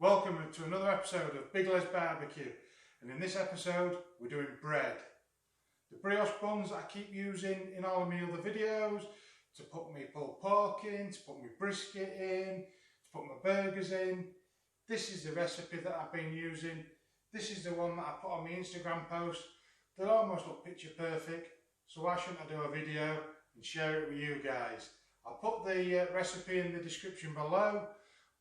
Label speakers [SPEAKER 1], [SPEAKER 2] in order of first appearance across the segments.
[SPEAKER 1] Welcome to another episode of Big Les Barbecue, and in this episode we're doing bread. The brioche buns that I keep using in all of my other videos, to put my pulled pork in, to put my brisket in, to put my burgers in. This is the recipe that I've been using. This is the one that I put on my Instagram post. They almost look picture perfect, so why shouldn't I do a video and share it with you guys? I'll put the recipe in the description below,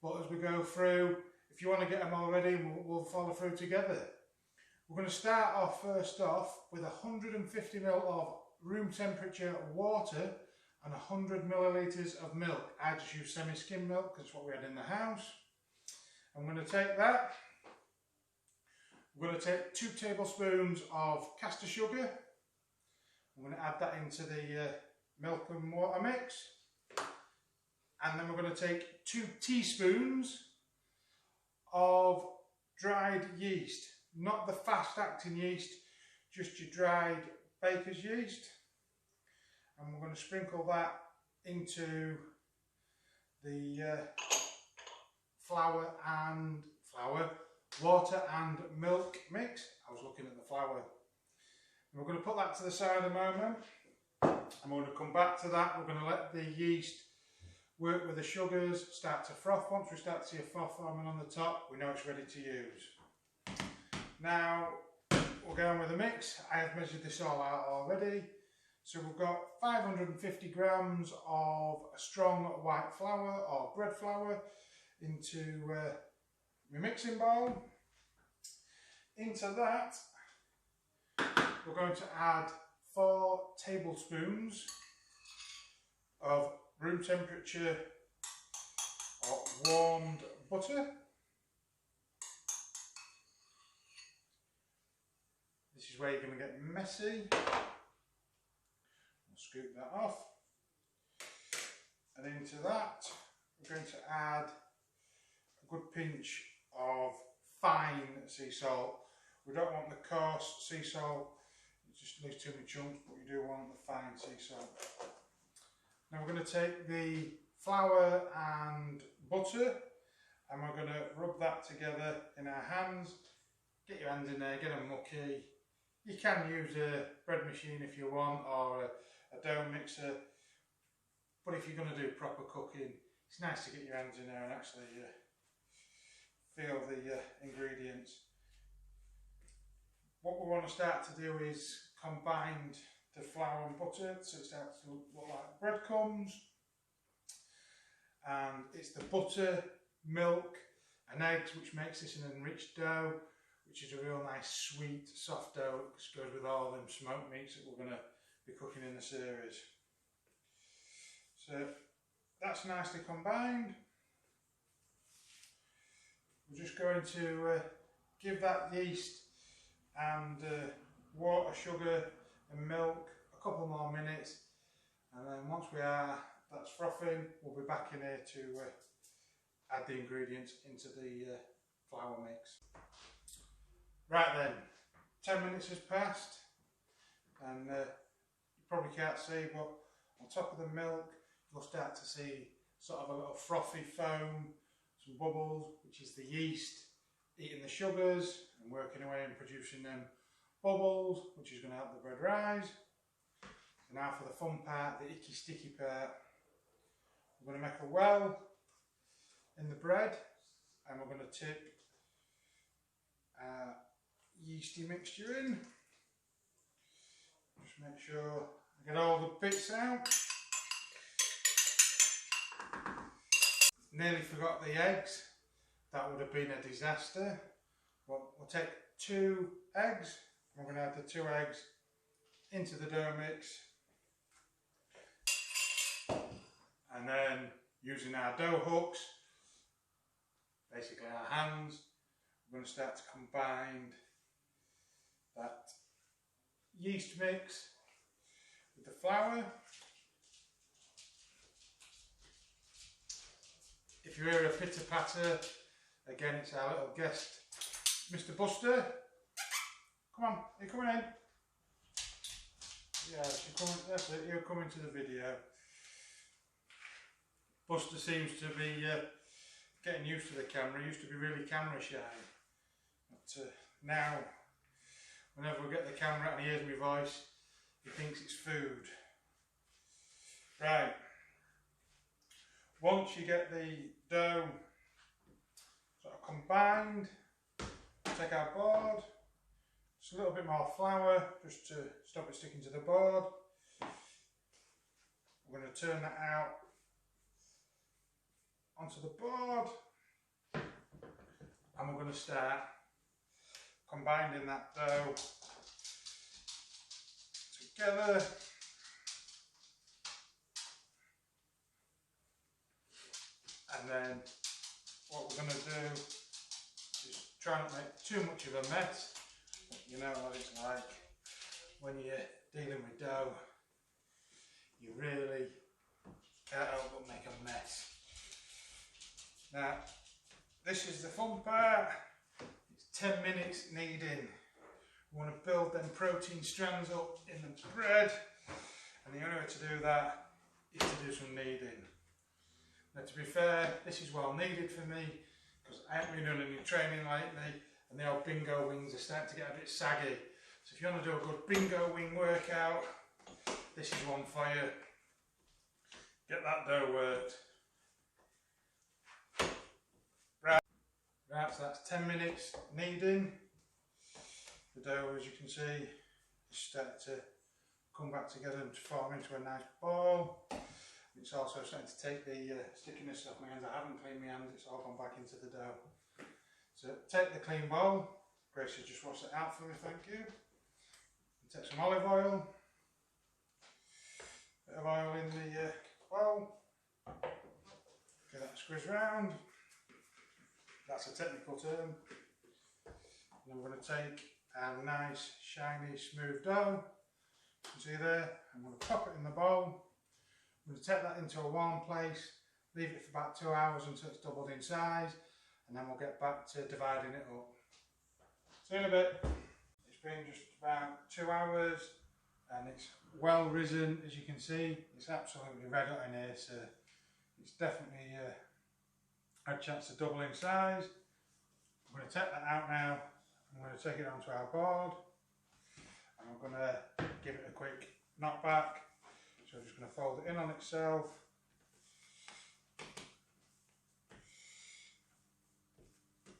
[SPEAKER 1] but as we go through, if you want to get them all ready, we'll follow through together. We're going to start off first off with 150 ml of room temperature water and 100 millilitres of milk. I just use semi-skim milk because it's what we had in the house. I'm going to take that. We're going to take 2 tablespoons of caster sugar. I'm going to add that into the milk and water mix. And then we're going to take 2 teaspoons of dried yeast, not the fast acting yeast, just your dried baker's yeast. And we're going to sprinkle that into the water and milk mix. I was looking at the flour. And we're going to put that to the side a moment. I'm going to come back to that. We're going to let the yeast work with the sugars, start to froth. Once we start to see a froth forming on the top, we know it's ready to use. Now we're going with the mix. I have measured this all out already. So we've got 550 grams of strong white flour or bread flour into my mixing bowl. Into that we're going to add 4 tablespoons of room temperature or warmed butter. This is where you're going to get messy. I'll scoop that off. And into that we're going to add a good pinch of fine sea salt. We don't want the coarse sea salt, it just leaves too many chunks, but you do want the fine sea salt. Now we're going to take the flour and butter and we're going to rub that together in our hands. Get your hands in there, get them mucky. You can use a bread machine if you want, or a dough mixer, but if you're going to do proper cooking, it's nice to get your hands in there and actually feel the ingredients. What we want to start to do is combine the flour and butter so it starts to look like breadcrumbs, and it's the butter, milk and eggs which makes this an enriched dough, which is a real nice sweet soft dough which goes with all them smoked meats that we're going to be cooking in the series. So that's nicely combined. We're just going to give that yeast and water, sugar and milk a couple more minutes, and then once that's frothing, we'll be back in here to add the ingredients into the flour mix. Right then, 10 minutes has passed, and you probably can't see, but on top of the milk you'll start to see sort of a little frothy foam, some bubbles, which is the yeast eating the sugars and working away and producing them bubbles, which is going to help the bread rise. So now for the fun part, the icky sticky part. We're going to make a well in the bread, and we're going to tip our yeasty mixture in. Just make sure I get all the bits out. Nearly forgot the eggs. That would have been a disaster. But we'll take 2 eggs. We're going to add the 2 eggs into the dough mix, and then using our dough hooks, basically our hands, we're going to start to combine that yeast mix with the flour. If you hear a pitter patter, again it's our little guest, Mr. Buster. Come on, you're coming in. Yeah, that's it, you're coming to the video. Buster seems to be getting used to the camera. I used to be really camera shy, but now whenever we get the camera out and he hears my voice, he thinks it's food. Right, once you get the dough sort of combined, take our board, just a little bit more flour just to stop it sticking to the board. We're going to turn that out onto the board and we're going to start combining that dough together. And then what we're going to do is try not to make too much of a mess. You know what it's like when you're dealing with dough, you really can't help but make a mess. Now, this is the fun part. It's 10 minutes kneading. We want to build them protein strands up in the bread, and the only way to do that is to do some kneading. Now, to be fair, this is well needed for me because I haven't been doing any training lately and the old bingo wings are starting to get a bit saggy. So if you want to do a good bingo wing workout, this is one for you. Get that dough worked. Right, so that's 10 minutes kneading. The dough, as you can see, is starting to come back together and form into a nice ball. It's also starting to take the stickiness off my hands. I haven't cleaned my hands, it's all gone back into the dough. So take the clean bowl. Grace has just washed it out for me, thank you. And take some olive oil. Bit of oil in the bowl. Get that squeeze round. That's a technical term. And then we're going to take our nice, shiny, smooth dough. You can see there. I'm going to pop it in the bowl. I'm going to take that into a warm place, leave it for about 2 hours until it's doubled in size, and then we'll get back to dividing it up. See you in a bit. It's been just about 2 hours and it's well risen, as you can see. It's absolutely red hot in here, so it's definitely had a chance to double in size. I'm going to take that out now. I'm going to take it onto our board and I'm going to give it a quick knock back. So I'm just going to fold it in on itself.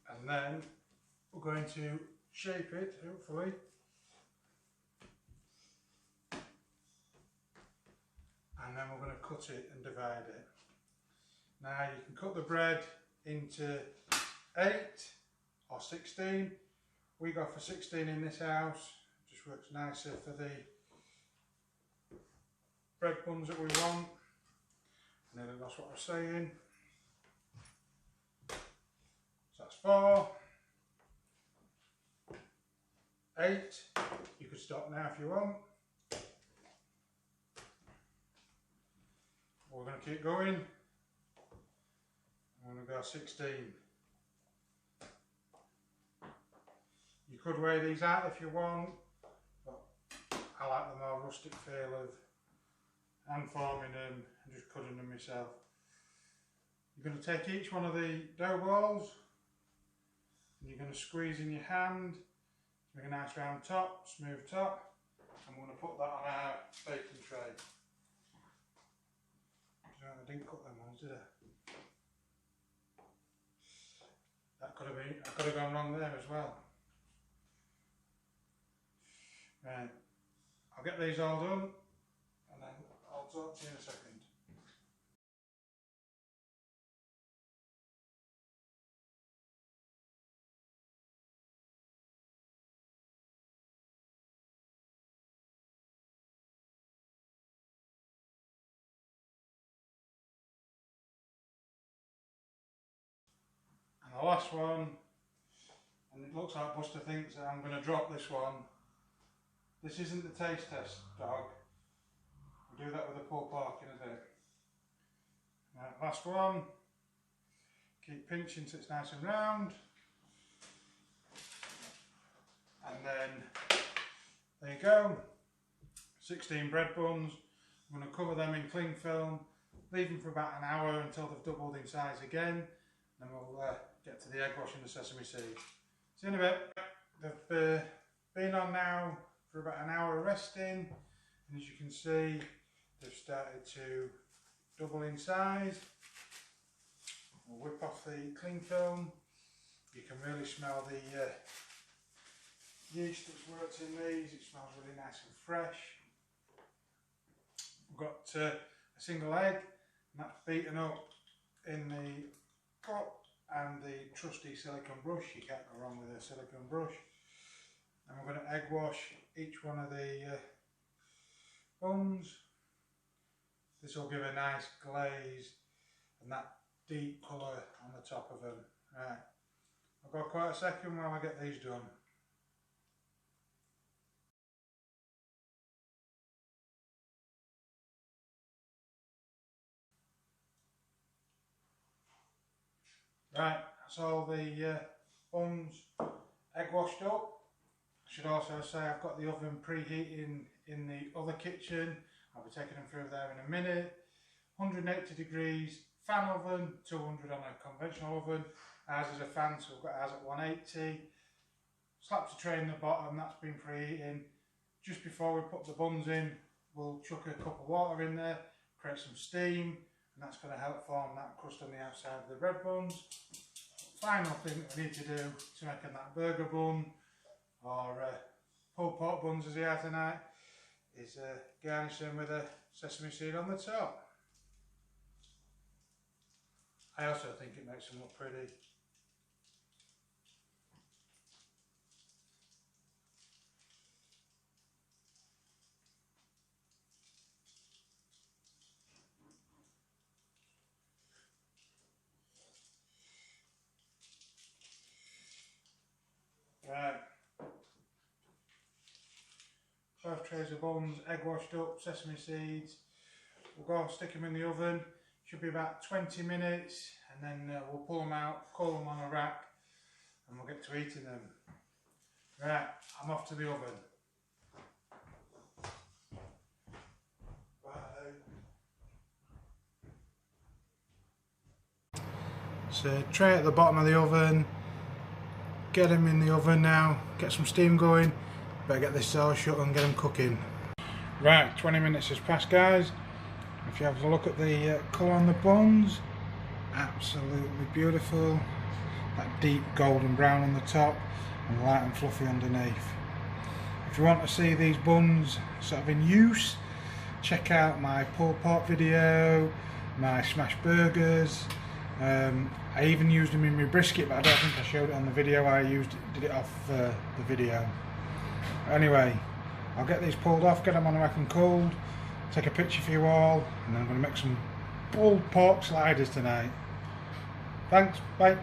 [SPEAKER 1] And then we're going to shape it, hopefully. And then we're going to cut it and divide it. Now you can cut the bread into 8 or 16. We go for 16 in this house. It just works nicer for the bread buns that we want. And then that's what I was saying. So that's 4, 8. You could stop now if you want. We're going to keep going. I'm going to go 16. You could weigh these out if you want, but I like the more rustic feel of hand forming them and just cutting them myself. You're going to take each one of the dough balls and you're going to squeeze in your hand to make a nice round top, smooth top, and we're going to put that on our baking tray. I didn't cut them ones, did I? That could have gone wrong there as well. Right, I'll get these all done and then I'll talk to you in a second. And the last one, and it looks like Buster thinks that I'm going to drop this one. This isn't the taste test, dog. We'll do that with the pulled pork in a bit. Right, last one. Keep pinching so it's nice and round. And then, there you go. 16 bread buns. I'm going to cover them in cling film, leave them for about an hour until they've doubled in size again. then we'll get to the egg wash and the sesame seeds. See you in a bit. They've been on now for about an hour resting, and as you can see they've started to double in size. We'll whip off the cling film. You can really smell the yeast that's worked in these. It smells really nice and fresh. We've got a single egg, and that's beaten up in the cup, and the trusty silicone brush. You can't go wrong with a silicone brush. And we're going to egg wash each one of the buns. This will give a nice glaze and that deep colour on the top of them. Right, I've got quite a second while I get these done. Right, that's all the buns egg washed up. I should also say I've got the oven preheating in the other kitchen. I'll be taking them through there in a minute. 180 degrees fan oven, 200 on a conventional oven. Ours is a fan, so we've got ours at 180. Slapped a tray in the bottom, that's been preheating. Just before we put the buns in, we'll chuck a cup of water in there, create some steam, and that's going to help form that crust on the outside of the bread buns. Final thing that we need to do to make that burger bun, or pulled pork buns as we are tonight, is garnish them with a sesame seed on the top. I also think it makes them look pretty. Right. Both trays of buns, egg washed up, sesame seeds. We'll go stick them in the oven. Should be about 20 minutes, and then we'll pull them out, cool them on a rack, and we'll get to eating them. Right, I'm off to the oven. So tray at the bottom of the oven. Get them in the oven now, get some steam going. Better get this door shut and get them cooking. Right, 20 minutes has passed, guys. If you have a look at the colour on the buns, absolutely beautiful. That deep golden brown on the top and light and fluffy underneath. If you want to see these buns sort of in use, check out my pulled pork video, my smash burgers. I even used them in my brisket, but I don't think I showed it on the video. I did it off the video. Anyway, I'll get these pulled off, get them on a rack and cooled, take a picture for you all, and then I'm going to make some pulled pork sliders tonight. Thanks, bye.